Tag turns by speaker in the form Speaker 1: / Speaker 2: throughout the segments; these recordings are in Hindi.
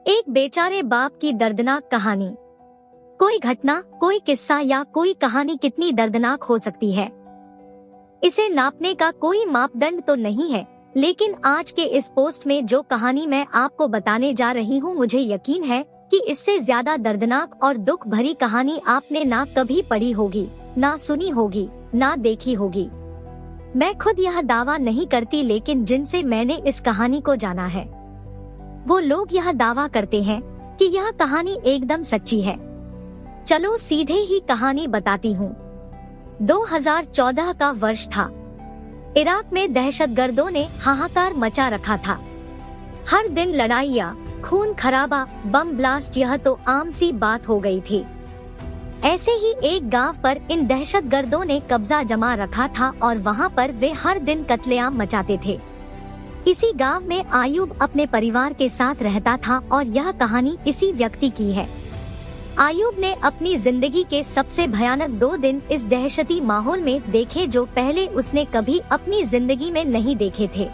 Speaker 1: एक बेचारे बाप की दर्दनाक कहानी। कोई घटना, कोई किस्सा या कोई कहानी कितनी दर्दनाक हो सकती है, इसे नापने का कोई मापदंड तो नहीं है। लेकिन आज के इस पोस्ट में जो कहानी मैं आपको बताने जा रही हूँ, मुझे यकीन है कि इससे ज्यादा दर्दनाक और दुख भरी कहानी आपने ना कभी पढ़ी होगी, ना सुनी होगी, ना देखी होगी। मैं खुद यह दावा नहीं करती, लेकिन जिनसे मैंने इस कहानी को जाना है वो लोग यह दावा करते हैं कि यह कहानी एकदम सच्ची है। चलो सीधे ही कहानी बताती हूँ। 2014 का वर्ष था। इराक में दहशतगर्दों ने हाहाकार मचा रखा था। हर दिन लड़ाइयाँ, खून खराबा, बम ब्लास्ट, यह तो आम सी बात हो गई थी। ऐसे ही एक गांव पर इन दहशतगर्दों ने कब्जा जमा रखा था और वहां पर वे हर दिन कत्लेआम मचाते थे। इसी गांव में आयूब अपने परिवार के साथ रहता था और यह कहानी इसी व्यक्ति की है। आयूब ने अपनी जिंदगी के सबसे भयानक 2 दिन इस दहशती माहौल में देखे जो पहले उसने कभी अपनी जिंदगी में नहीं देखे थे।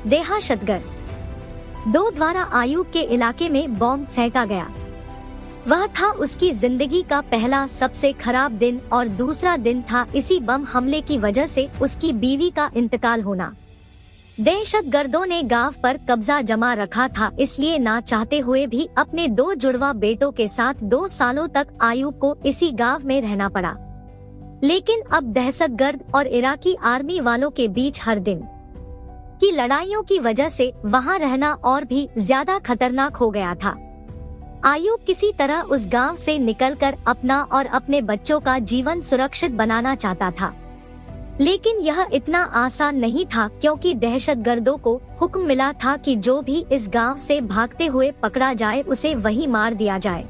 Speaker 1: दहशतगर्द 2 द्वारा आयूब के इलाके में बॉम्ब फेंका गया। वह था उसकी जिंदगी का पहला सबसे खराब दिन और दूसरा दिन था इसी बम हमले की वजह से उसकी बीवी का इंतकाल होना। दहशतगर्दों ने गांव पर कब्जा जमा रखा था, इसलिए ना चाहते हुए भी अपने 2 जुड़वा बेटों के साथ 2 सालों तक आयूब को इसी गांव में रहना पड़ा। लेकिन अब दहशतगर्द और इराकी आर्मी वालों के बीच हर दिन की लड़ाइयों की वजह से वहां रहना और भी ज्यादा खतरनाक हो गया था। आयूब किसी तरह उस गांव से निकलकर अपना और अपने बच्चों का जीवन सुरक्षित बनाना चाहता था, लेकिन यह इतना आसान नहीं था क्योंकि दहशतगर्दों को हुक्म मिला था कि जो भी इस गांव से भागते हुए पकड़ा जाए उसे वहीं मार दिया जाए।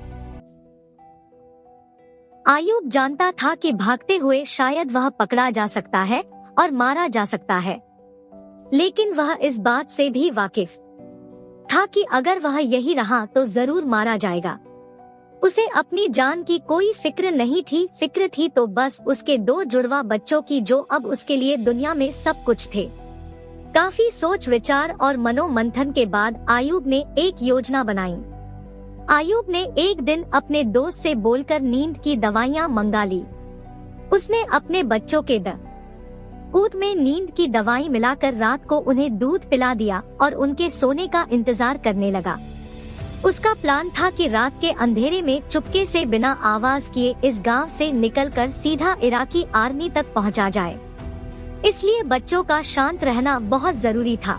Speaker 1: आयूब जानता था कि भागते हुए शायद वह पकड़ा जा सकता है और मारा जा सकता है, लेकिन वह इस बात से भी वाकिफ था कि अगर वह यही रहा तो जरूर मारा जाएगा। उसे अपनी जान की कोई फिक्र नहीं थी, फिक्र थी तो बस उसके 2 जुड़वा बच्चों की जो अब उसके लिए दुनिया में सब कुछ थे। काफी सोच विचार और मनोमंथन के बाद आयूब ने एक योजना बनाई। आयूब ने एक दिन अपने दोस्त से बोलकर नींद की दवाइयाँ मंगा ली। उसने अपने बच्चों के दूध में नींद की दवाई मिलाकर रात को उन्हें दूध पिला दिया और उनके सोने का इंतजार करने लगा। उसका प्लान था कि रात के अंधेरे में चुपके से बिना आवाज किए इस गांव से निकलकर सीधा इराकी आर्मी तक पहुंचा जाए। इसलिए बच्चों का शांत रहना बहुत जरूरी था।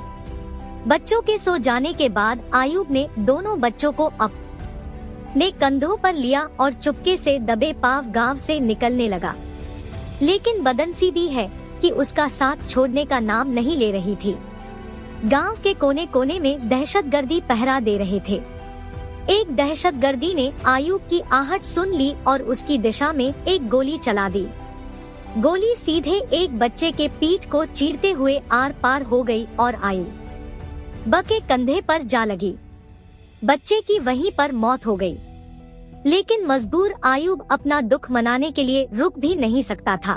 Speaker 1: बच्चों के सो जाने के बाद आयूब ने दोनों बच्चों को अपने कंधों पर लिया और चुपके से दबे पांव गांव से निकलने लगा। लेकिन बदनसीबी है कि उसका साथ छोड़ने का नाम नहीं ले रही थी। गांव के कोने कोने में दहशतगर्दी पहरा दे रहे थे। एक दहशतगर्दी ने आयूब की आहट सुन ली और उसकी दिशा में एक गोली चला दी। गोली सीधे एक बच्चे के पीठ को चीरते हुए आर पार हो गई और आयूब के कंधे पर जा लगी। बच्चे की वहीं पर मौत हो गई। लेकिन मजबूर आयूब अपना दुख मनाने के लिए रुक भी नहीं सकता था।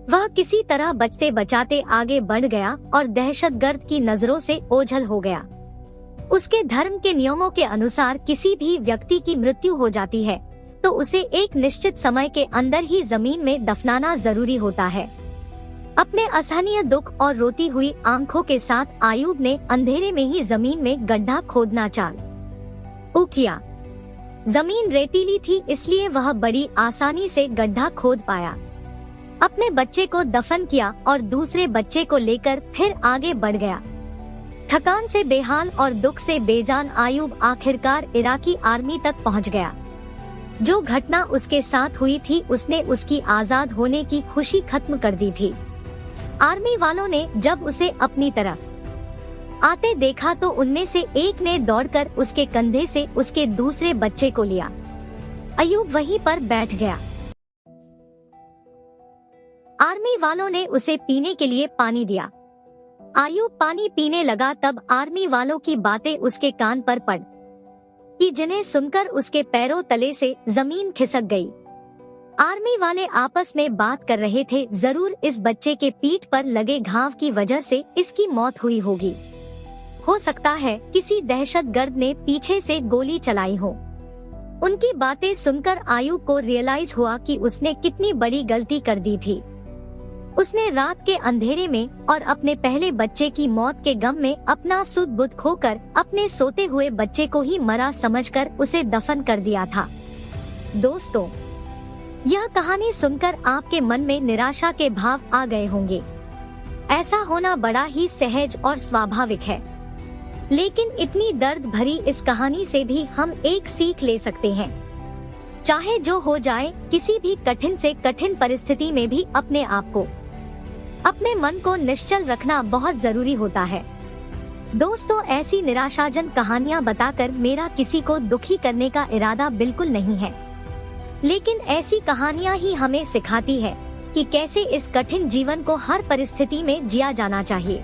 Speaker 1: वह किसी तरह बचते बचाते आगे बढ़ गया और दहशतगर्द की नजरों से ओझल हो गया। उसके धर्म के नियमों के अनुसार किसी भी व्यक्ति की मृत्यु हो जाती है तो उसे एक निश्चित समय के अंदर ही जमीन में दफनाना जरूरी होता है। अपने असहनीय दुख और रोती हुई आंखों के साथ आयूब ने अंधेरे में ही जमीन में गड्ढा खोदना चालू किया। जमीन रेतीली थी, इसलिए वह बड़ी आसानी से गड्ढा खोद पाया। अपने बच्चे को दफन किया और दूसरे बच्चे को लेकर फिर आगे बढ़ गया। थकान से बेहाल और दुख से बेजान आयूब आखिरकार इराकी आर्मी तक पहुंच गया। जो घटना उसके साथ हुई थी उसने उसकी आजाद होने की खुशी खत्म कर दी थी। आर्मी वालों ने जब उसे अपनी तरफ आते देखा तो उनमें से एक ने दौड़कर उसके कंधे से उसके दूसरे बच्चे को लिया। आयूब वहीं पर बैठ गया। आर्मी वालों ने उसे पीने के लिए पानी दिया। आयूब पानी पीने लगा, तब आर्मी वालों की बातें उसके कान पर पड़ी, जिन्हें सुनकर उसके पैरों तले से जमीन खिसक गई। आर्मी वाले आपस में बात कर रहे थे, जरूर इस बच्चे के पीठ पर लगे घाव की वजह से इसकी मौत हुई होगी। हो सकता है किसी दहशतगर्द ने पीछे से गोली चलाई हो। उनकी बातें सुनकर आयु को रियलाइज हुआ कि उसने कितनी बड़ी गलती कर दी थी। उसने रात के अंधेरे में और अपने पहले बच्चे की मौत के गम में अपना सुध बुध खोकर अपने सोते हुए बच्चे को ही मरा समझकर उसे दफन कर दिया था। दोस्तों, यह कहानी सुनकर आपके मन में निराशा के भाव आ गए होंगे। ऐसा होना बड़ा ही सहज और स्वाभाविक है, लेकिन इतनी दर्द भरी इस कहानी से भी हम एक सीख ले सकते हैं। चाहे जो हो जाए, किसी भी कठिन से कठिन परिस्थिति में भी अपने आप को, अपने मन को निश्चल रखना बहुत जरूरी होता है। दोस्तों, ऐसी निराशाजनक कहानियां बताकर मेरा किसी को दुखी करने का इरादा बिल्कुल नहीं है, लेकिन ऐसी कहानियां ही हमें सिखाती है कि कैसे इस कठिन जीवन को हर परिस्थिति में जिया जाना चाहिए।